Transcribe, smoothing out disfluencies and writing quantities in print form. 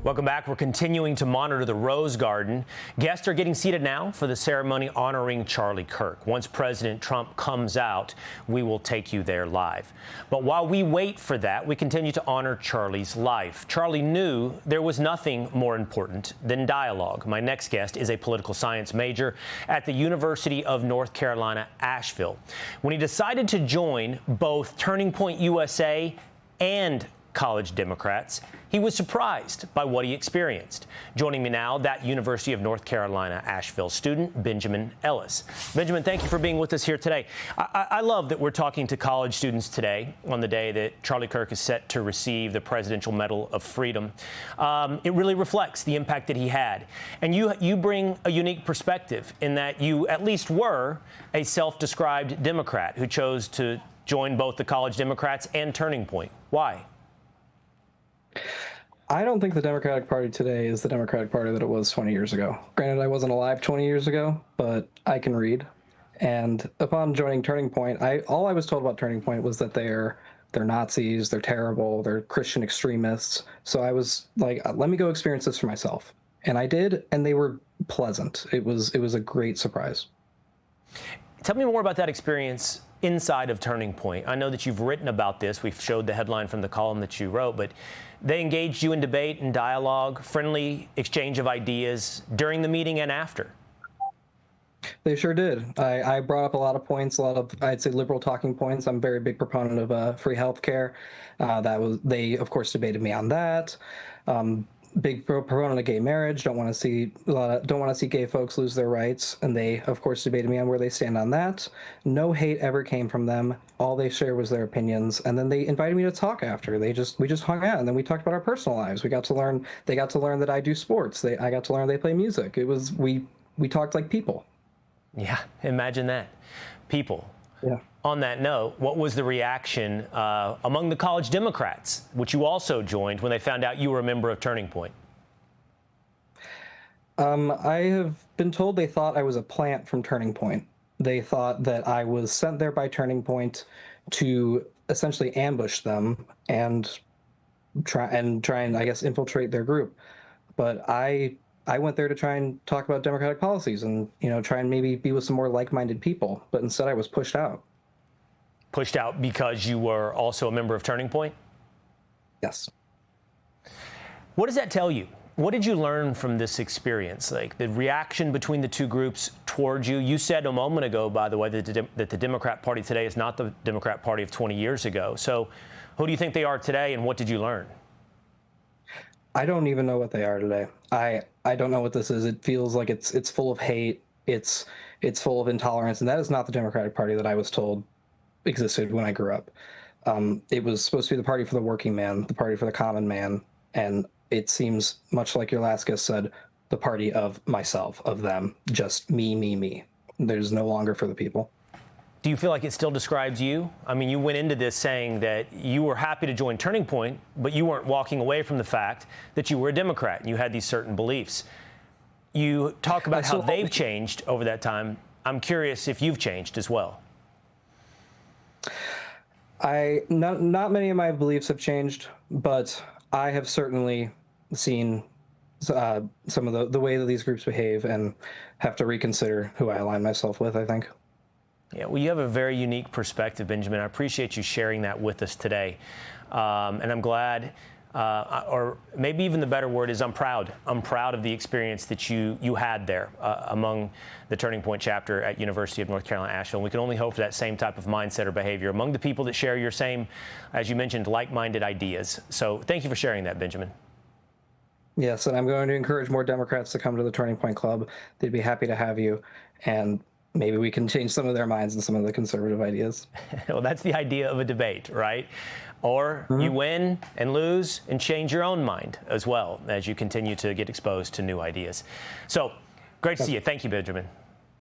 Welcome back. We're continuing to monitor the Rose Garden. Guests are getting seated now for the ceremony honoring Charlie Kirk. Once President Trump comes out, we will take you there live. But while we wait for that, we continue to honor Charlie's life. Charlie knew there was nothing more important than dialogue. My next guest is a political science major at the University of North Carolina, Asheville. When he decided to join both Turning Point USA and College Democrats, he was surprised by what he experienced. Joining me now, that University of North Carolina, Asheville student, Benjamin Ellis. Benjamin, thank you for being with us here today. I love that we're talking to college students today on the day that Charlie Kirk is set to receive the Presidential Medal of Freedom. It really reflects the impact that he had. And you bring a unique perspective in that you at least were a self-described Democrat who chose to join both the College Democrats and Turning Point. Why? I don't think the Democratic Party today is the Democratic Party that it was 20 years ago. Granted, I wasn't alive 20 years ago, but I can read. And upon joining Turning Point, all I was told about Turning Point was that they're Nazis, they're terrible, they're Christian extremists. So I was like, let me go experience this for myself. And I did, and they were pleasant. It was a great surprise. Tell me more about that experience inside of Turning Point. I know that you've written about this. We've showed the headline from the column that you wrote, but they engaged you in debate and dialogue, friendly exchange of ideas during the meeting and after. They sure did. I brought up a lot of points, a lot of, I'd say, liberal talking points. I'm a very big proponent of free health care. They, of course, debated me on that. Big proponent of gay marriage. Don't want to see gay folks lose their rights, and they, of course, debated me on where they stand on that. No hate ever came from them. All they shared was their opinions, and then they invited me to talk after. We just hung out, and then we talked about our personal lives. We got to learn. They got to learn that I do sports. I got to learn they play music. We talked like people. Yeah, imagine that, people. Yeah. On that note, what was the reaction among the College Democrats, which you also joined, when they found out you were a member of Turning Point? I have been told they thought I was a plant from Turning Point. They thought that I was sent there by Turning Point to essentially ambush them and try and I guess, infiltrate their group. But I went there to try and talk about democratic policies and, try and maybe be with some more like-minded people. But instead I was pushed out. Pushed out because you were also a member of Turning Point? Yes. What does that tell you? What did you learn from this experience? Like the reaction between the two groups towards you? You said a moment ago, by the way, that the Democrat Party today is not the Democrat Party of 20 years ago. So who do you think they are today, and what did you learn? I don't even know what they are today. I don't know what this is. It feels like it's full of hate. It's full of intolerance, and that is not the Democratic Party that I was told existed when I grew up. It was supposed to be the party for the working man, the party for the common man, and it seems, much like your last guest said, the party of myself, of them, just me, me, me. There's no longer for the people. Do you feel like it still describes you? I mean, you went into this saying that you were happy to join Turning Point, but you weren't walking away from the fact that you were a Democrat and you had these certain beliefs. You talk about how they've changed over that time. I'm curious if you've changed as well. Not many of my beliefs have changed, but I have certainly seen some of the way that these groups behave and have to reconsider who I align myself with, I think. Yeah, well, you have a very unique perspective, Benjamin. I appreciate you sharing that with us today. And I'm glad, or maybe even the better word is I'm proud. I'm proud of the experience that you had there among the Turning Point chapter at University of North Carolina, Asheville. And we can only hope for that same type of mindset or behavior among the people that share your same, as you mentioned, like-minded ideas. So thank you for sharing that, Benjamin. Yes, and I'm going to encourage more Democrats to come to the Turning Point Club. They'd be happy to have you, and maybe we can change some of their minds and some of the conservative ideas. Well, that's the idea of a debate, right? Or you win and lose and change your own mind as well as you continue to get exposed to new ideas. So great to see you. Thank you, Benjamin.